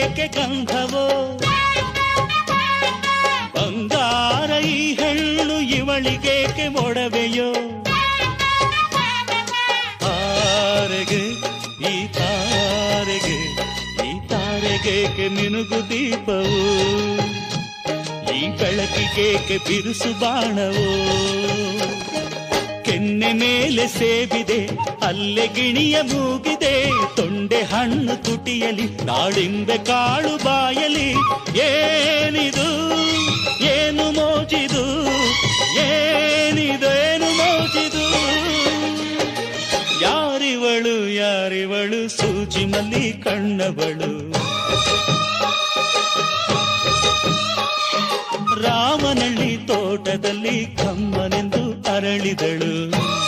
ಏಕೆ ಗಂಧವೋ ಬಂಗಾರ ಈ ಹೆಣ್ಣು ಇವಳಿಗೇಕೆ ಒಡವೆಯೋ ತಾರೆಗೆ ಈ ತಾರೆಗೆ ಈ ತಾರೆಗೇಕೆ ಮಿನುಗು ದೀಪವು ಈ ಬೆಳಕಿಗೇಕೆ ಬಿರುಸು ಬಾಣವೋ ಕೆನ್ನೆ ಮೇಲೆ ಸೇಬಿದೆ ಅಲ್ಲೆ ಗಿಣಿಯ ಮೂಗಿದೆ ತೊಂಡೆ ಹಣ್ಣು ತುಟಿಯಲಿ ದಾಳಿಂಬೆ ಕಾಳು ಬಾಯಲಿ ಏನಿದು ಏನು ಮೋಜಿದು ಏನಿದು ಏನು ಮೋಜಿದು ಯಾರಿವಳು ಯಾರಿವಳು ಸೂಜಿ ಮಲ್ಲಿ ಕಣ್ಣವಳು ರಾಮನಳ್ಳಿ ತೋಟದಲ್ಲಿ ಕಮ್ಮನೆಂದು ಅರಳಿದಳು